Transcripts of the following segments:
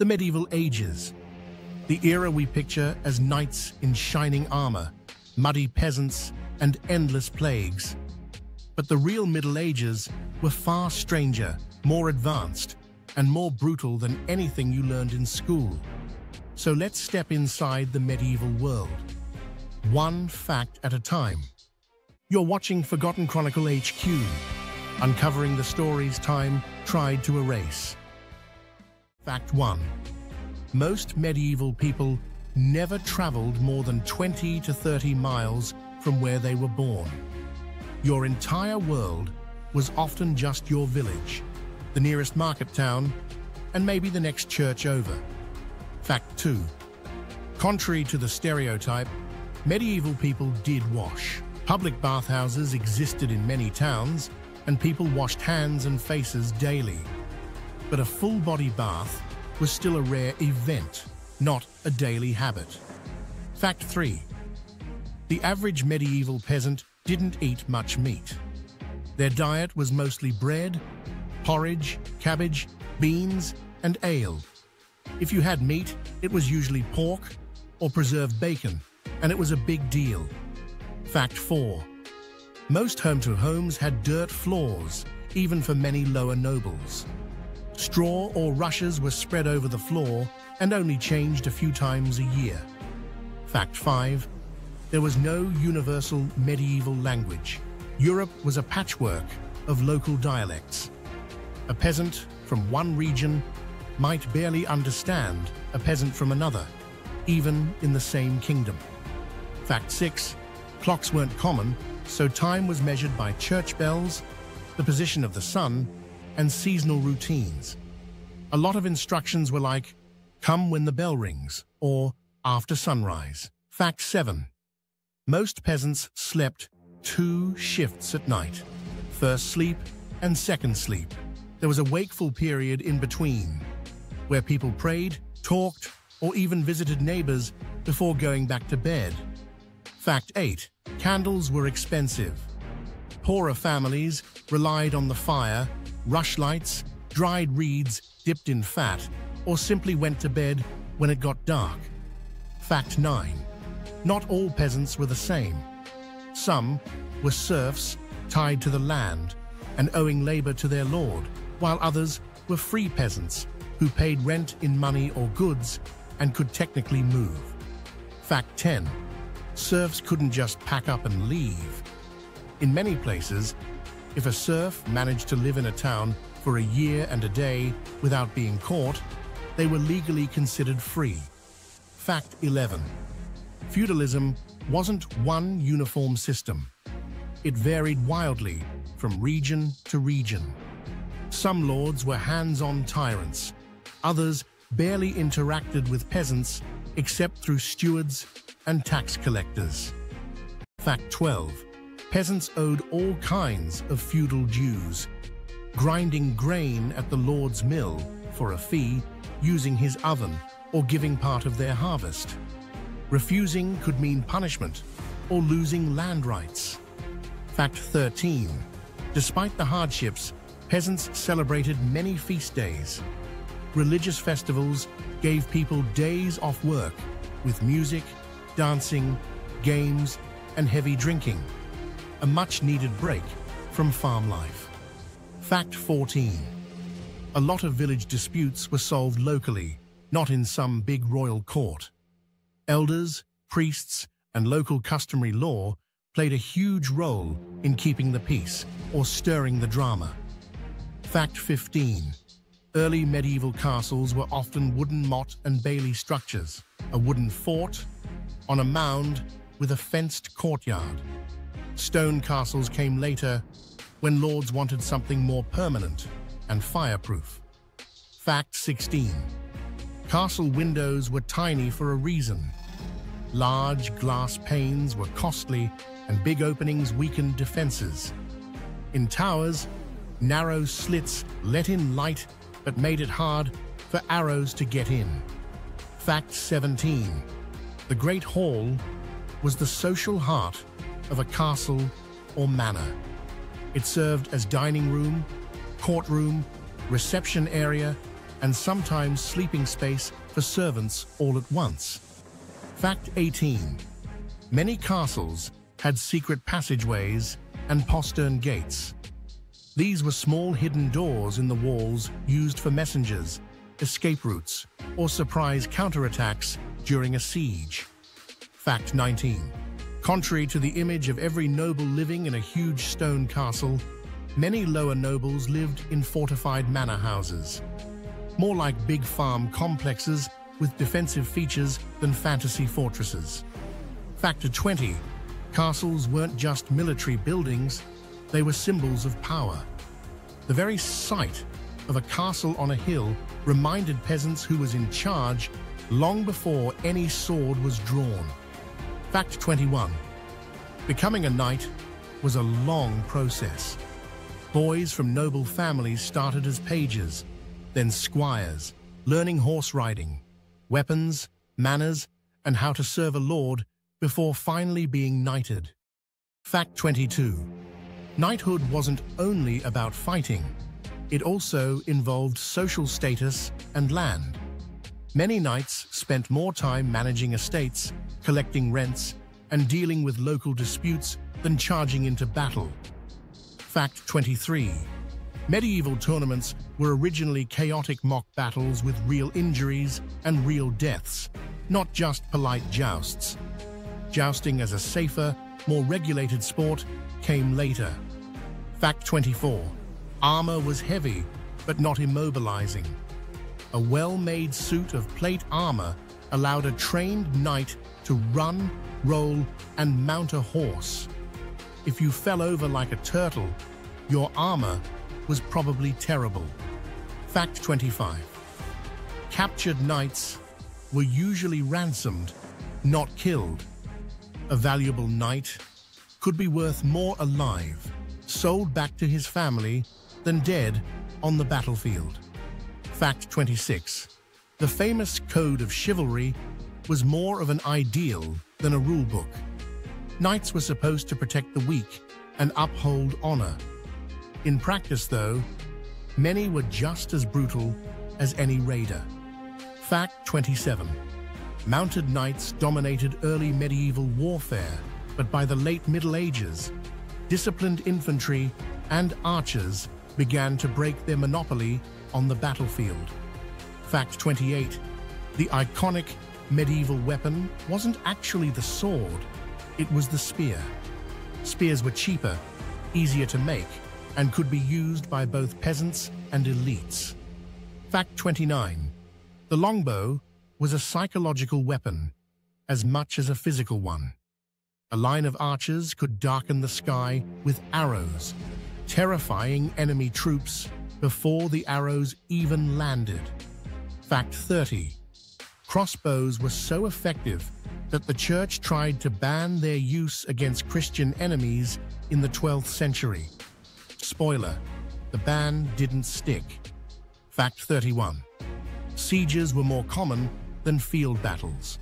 The medieval ages, the era we picture as knights in shining armor, muddy peasants, and endless plagues. But the real Middle Ages were far stranger, more advanced, and more brutal than anything you learned in school. So let's step inside the medieval world, one fact at a time. You're watching Forgotten Chronicle HQ, uncovering the stories time tried to erase. Fact 1. Most medieval people never traveled more than 20 to 30 miles from where they were born. Your entire world was often just your village, the nearest market town, and maybe the next church over. Fact 2. Contrary to the stereotype, medieval people did wash. Public bathhouses existed in many towns, and people washed hands and faces daily. But a full-body bath was still a rare event, not a daily habit. Fact 3. The average medieval peasant didn't eat much meat. Their diet was mostly bread, porridge, cabbage, beans, and ale. If you had meat, it was usually pork or preserved bacon, and it was a big deal. Fact 4. Most homes had dirt floors, even for many lower nobles. Straw or rushes were spread over the floor and only changed a few times a year. Fact 5. There was no universal medieval language. Europe was a patchwork of local dialects. A peasant from one region might barely understand a peasant from another, even in the same kingdom. Fact 6. Clocks weren't common, so time was measured by church bells, the position of the sun, and seasonal routines. A lot of instructions were like, "Come when the bell rings," or "after sunrise." Fact 7. Most peasants slept 2 shifts at night, first sleep and second sleep. There was a wakeful period in between, where people prayed, talked, or even visited neighbors before going back to bed. Fact 8. Candles were expensive. Poorer families relied on the fire, rushlights, dried reeds dipped in fat, or simply went to bed when it got dark. Fact 9. Not all peasants were the same. Some were serfs tied to the land and owing labor to their lord, while others were free peasants who paid rent in money or goods and could technically move. Fact 10. Serfs couldn't just pack up and leave. In many places, if a serf managed to live in a town for a year and a day without being caught, they were legally considered free. Fact 11. Feudalism wasn't one uniform system. It varied wildly from region to region. Some lords were hands-on tyrants. Others barely interacted with peasants except through stewards and tax collectors. Fact 12. Peasants owed all kinds of feudal dues. Grinding grain at the lord's mill for a fee, using his oven, or giving part of their harvest. Refusing could mean punishment or losing land rights. Fact 13. Despite the hardships, peasants celebrated many feast days. Religious festivals gave people days off work with music, dancing, games, and heavy drinking. A much-needed break from farm life. Fact 14. A lot of village disputes were solved locally, not in some big royal court. Elders, priests, and local customary law played a huge role in keeping the peace or stirring the drama. Fact 15. Early medieval castles were often wooden motte and bailey structures, a wooden fort on a mound with a fenced courtyard. Stone castles came later when lords wanted something more permanent and fireproof. Fact 16. Castle windows were tiny for a reason. Large glass panes were costly and big openings weakened defenses. In towers, narrow slits let in light but made it hard for arrows to get in. Fact 17. The Great Hall was the social heart of a castle or manor. It served as dining room, courtroom, reception area, and sometimes sleeping space for servants all at once. Fact 18. Many castles had secret passageways and postern gates. These were small hidden doors in the walls used for messengers, escape routes, or surprise counterattacks during a siege. Fact 19. Contrary to the image of every noble living in a huge stone castle, many lower nobles lived in fortified manor houses, more like big farm complexes with defensive features than fantasy fortresses. Factor 20. Castles weren't just military buildings, they were symbols of power. The very sight of a castle on a hill reminded peasants who was in charge long before any sword was drawn. Fact 21. Becoming a knight was a long process. Boys from noble families started as pages, then squires, learning horse riding, weapons, manners, and how to serve a lord before finally being knighted. Fact 22. Knighthood wasn't only about fighting. It also involved social status and land. Many knights spent more time managing estates, collecting rents, and dealing with local disputes than charging into battle. Fact 23. Medieval tournaments were originally chaotic mock battles with real injuries and real deaths, not just polite jousts. Jousting as a safer, more regulated sport came later. Fact 24. Armor was heavy, but not immobilizing. A well-made suit of plate armor allowed a trained knight to run, roll, and mount a horse. If you fell over like a turtle, your armor was probably terrible. Fact 25. Captured knights were usually ransomed, not killed. A valuable knight could be worth more alive, sold back to his family, than dead on the battlefield. Fact 26. The famous code of chivalry was more of an ideal than a rulebook. Knights were supposed to protect the weak and uphold honor. In practice, though, many were just as brutal as any raider. Fact 27. Mounted knights dominated early medieval warfare, but by the late Middle Ages, disciplined infantry and archers began to break their monopoly on the battlefield. Fact 28. The iconic medieval weapon wasn't actually the sword, it was the spear. Spears were cheaper, easier to make, and could be used by both peasants and elites. Fact 29. The longbow was a psychological weapon, as much as a physical one. A line of archers could darken the sky with arrows, terrifying enemy troops before the arrows even landed. Fact 30. Crossbows were so effective that the church tried to ban their use against Christian enemies in the 12th century. Spoiler, the ban didn't stick. Fact 31. Sieges were more common than field battles.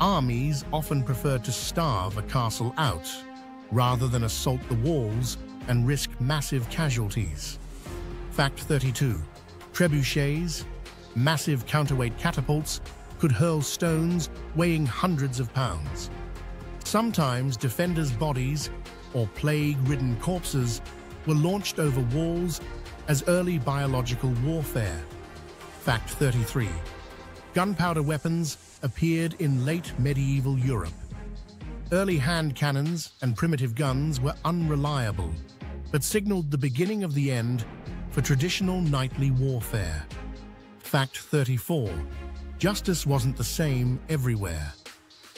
Armies often preferred to starve a castle out, rather than assault the walls and risk massive casualties. Fact 32. Trebuchets, massive counterweight catapults, could hurl stones weighing hundreds of pounds. Sometimes defenders' bodies, or plague-ridden corpses, were launched over walls as early biological warfare. Fact 33. Gunpowder weapons appeared in late medieval Europe. Early hand cannons and primitive guns were unreliable, but signaled the beginning of the end for traditional knightly warfare. Fact 34. Justice wasn't the same everywhere.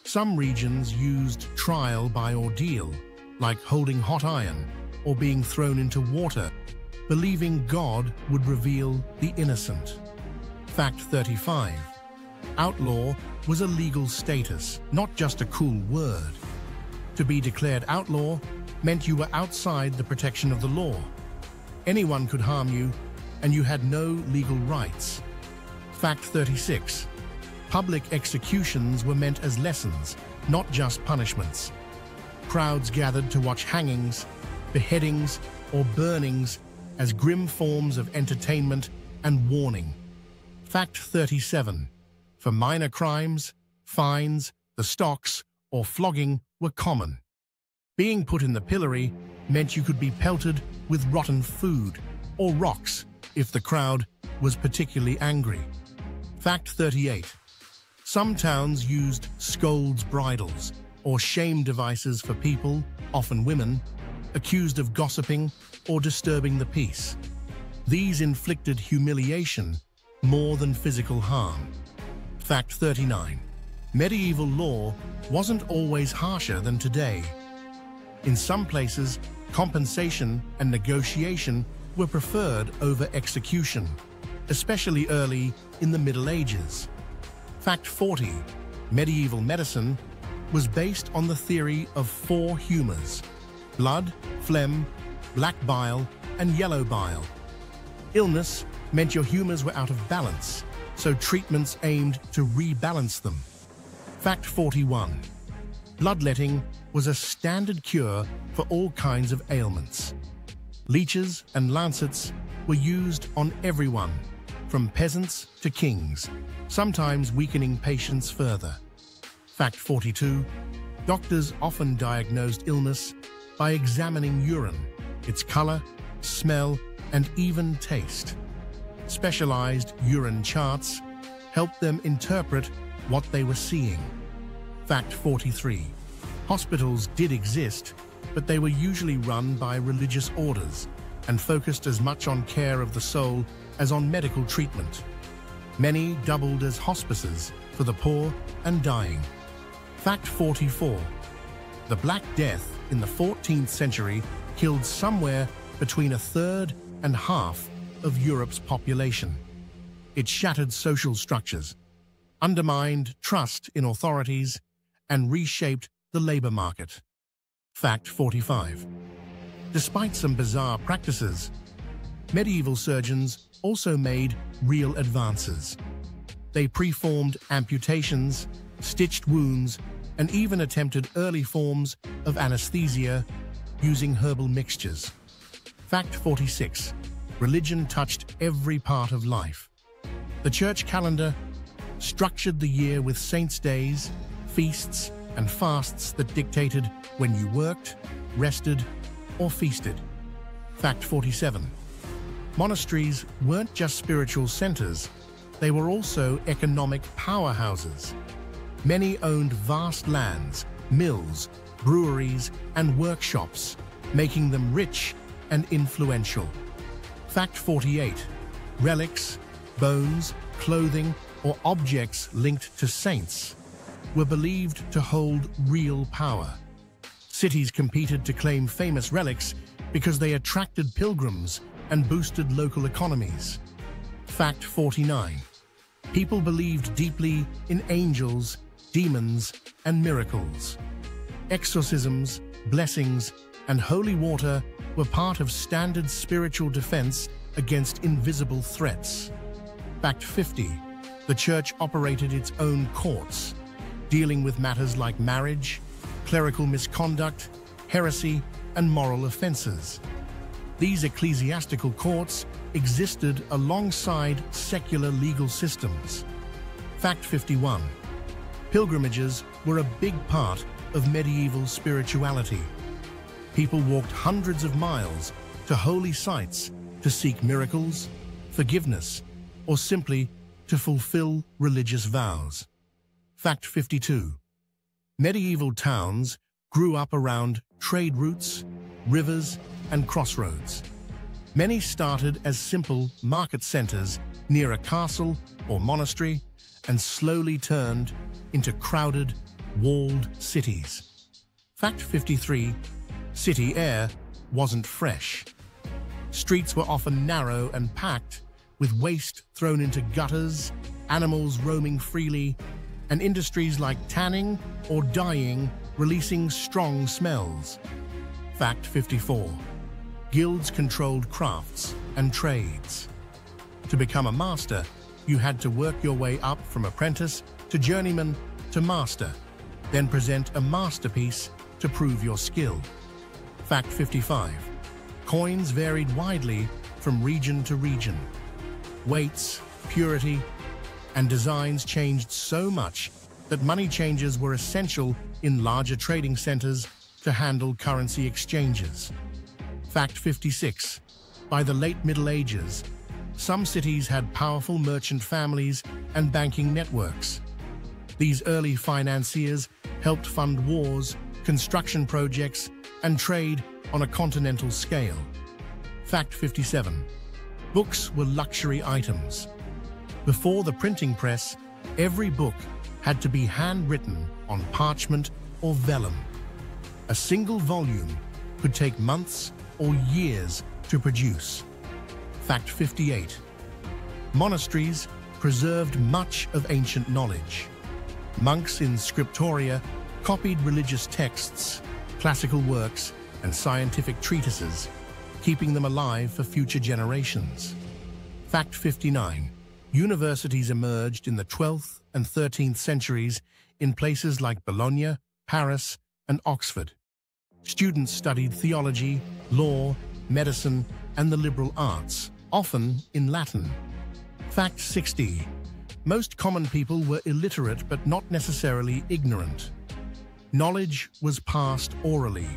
Some regions used trial by ordeal, like holding hot iron or being thrown into water, believing God would reveal the innocent. Fact 35. Outlaw was a legal status, not just a cool word. To be declared outlaw meant you were outside the protection of the law. Anyone could harm you, and you had no legal rights. Fact 36. Public executions were meant as lessons, not just punishments. Crowds gathered to watch hangings, beheadings, or burnings as grim forms of entertainment and warning. Fact 37. For minor crimes, fines, the stocks, or flogging were common. Being put in the pillory meant you could be pelted with rotten food or rocks if the crowd was particularly angry. Fact 38. Some towns used scolds' bridles or shame devices for people, often women, accused of gossiping or disturbing the peace. These inflicted humiliation more than physical harm. Fact 39. Medieval law wasn't always harsher than today. In some places, compensation and negotiation were preferred over execution, especially early in the Middle Ages. Fact 40. Medieval medicine was based on the theory of 4 humors: blood, phlegm, black bile, and yellow bile. Illness meant your humors were out of balance, so treatments aimed to rebalance them. Fact 41. Bloodletting was a standard cure for all kinds of ailments. Leeches and lancets were used on everyone, from peasants to kings, sometimes weakening patients further. Fact 42. Doctors often diagnosed illness by examining urine, its color, smell, and even taste. Specialized urine charts helped them interpret what they were seeing. Fact 43. Hospitals did exist, but they were usually run by religious orders and focused as much on care of the soul as on medical treatment. Many doubled as hospices for the poor and dying. Fact 44. The Black Death in the 14th century killed somewhere between 1/3 and half of Europe's population. It shattered social structures, undermined trust in authorities, and reshaped the labor market. Fact 45. Despite some bizarre practices, medieval surgeons also made real advances. They performed amputations, stitched wounds, and even attempted early forms of anesthesia using herbal mixtures. Fact 46. Religion touched every part of life. The church calendar structured the year with saints' days, feasts, and fasts that dictated when you worked, rested, or feasted. Fact 47. Monasteries weren't just spiritual centers, they were also economic powerhouses. Many owned vast lands, mills, breweries, and workshops, making them rich and influential. Fact 48. Relics, bones, clothing, or objects linked to saints were believed to hold real power. Cities competed to claim famous relics because they attracted pilgrims and boosted local economies. Fact 49. People believed deeply in angels, demons, and miracles. Exorcisms, blessings, and holy water were part of standard spiritual defense against invisible threats. Fact 50. The church operated its own courts, dealing with matters like marriage, clerical misconduct, heresy, and moral offenses. These ecclesiastical courts existed alongside secular legal systems. Fact 51. Pilgrimages were a big part of medieval spirituality. People walked hundreds of miles to holy sites to seek miracles, forgiveness, or simply to fulfill religious vows. Fact 52. Medieval towns grew up around trade routes, rivers, and crossroads. Many started as simple market centers near a castle or monastery and slowly turned into crowded, walled cities. Fact 53. City air wasn't fresh. Streets were often narrow and packed, with waste thrown into gutters, animals roaming freely, and industries like tanning or dyeing releasing strong smells. Fact 54. Guilds controlled crafts and trades. To become a master, you had to work your way up from apprentice to journeyman to master, then present a masterpiece to prove your skill. Fact 55. Coins varied widely from region to region. Weights, purity, and designs changed so much that money changers were essential in larger trading centers to handle currency exchanges. Fact 56. By the late Middle Ages, some cities had powerful merchant families and banking networks. These early financiers helped fund wars, construction projects, and trade on a continental scale. Fact 57. Books were luxury items. Before the printing press, every book had to be handwritten on parchment or vellum. A single volume could take months or years to produce. Fact 58. Monasteries preserved much of ancient knowledge. Monks in scriptoria copied religious texts, classical works, and scientific treatises, keeping them alive for future generations. Fact 59. Universities emerged in the 12th and 13th centuries in places like Bologna, Paris, and Oxford. Students studied theology, law, medicine, and the liberal arts, often in Latin. Fact 60. Most common people were illiterate but not necessarily ignorant. Knowledge was passed orally,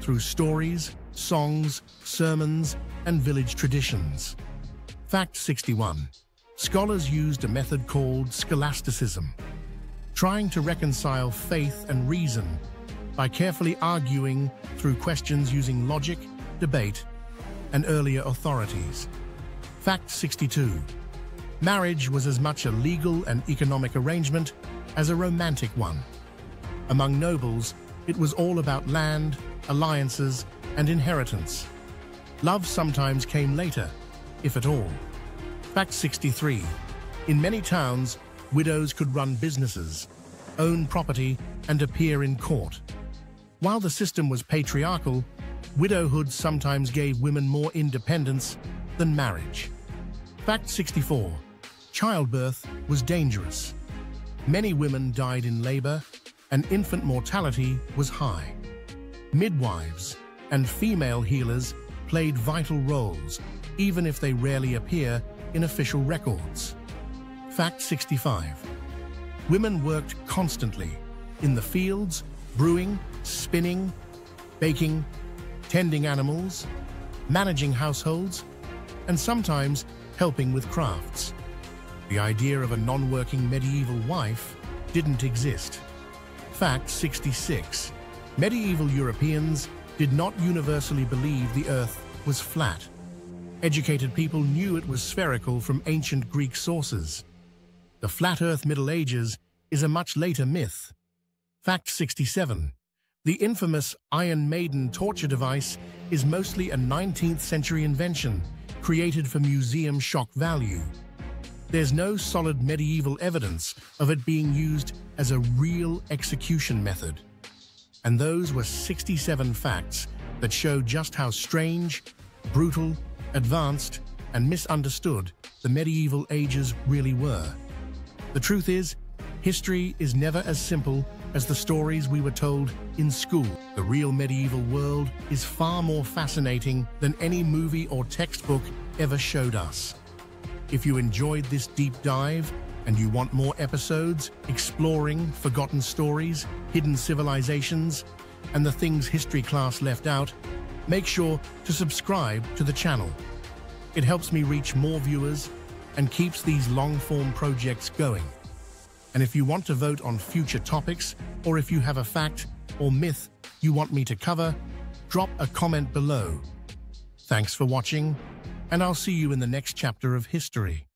through stories, songs, sermons, and village traditions. Fact 61. Scholars used a method called scholasticism, trying to reconcile faith and reason by carefully arguing through questions using logic, debate, and earlier authorities. Fact 62. Marriage was as much a legal and economic arrangement as a romantic one. Among nobles, it was all about land, alliances, and inheritance. Love sometimes came later, if at all. Fact 63. In many towns, widows could run businesses, own property, and appear in court. While the system was patriarchal, widowhood sometimes gave women more independence than marriage. Fact 64. Childbirth was dangerous. Many women died in labor, and infant mortality was high. Midwives and female healers played vital roles, even if they rarely appear in official records. Fact 65. Women worked constantly in the fields, brewing, spinning, baking, tending animals, managing households, and sometimes helping with crafts. The idea of a non-working medieval wife didn't exist. Fact 66. Medieval Europeans did not universally believe the Earth was flat. Educated people knew it was spherical from ancient Greek sources. The flat Earth Middle Ages is a much later myth. Fact 67. The infamous Iron Maiden torture device is mostly a 19th century invention created for museum shock value. There's no solid medieval evidence of it being used as a real execution method. And those were 67 facts that show just how strange, brutal, advanced, and misunderstood the medieval ages really were. The truth is, history is never as simple as the stories we were told in school. The real medieval world is far more fascinating than any movie or textbook ever showed us. If you enjoyed this deep dive and you want more episodes exploring forgotten stories, hidden civilizations, and the things history class left out, make sure to subscribe to the channel. It helps me reach more viewers and keeps these long-form projects going. And if you want to vote on future topics, or if you have a fact or myth you want me to cover, drop a comment below. Thanks for watching, and I'll see you in the next chapter of history.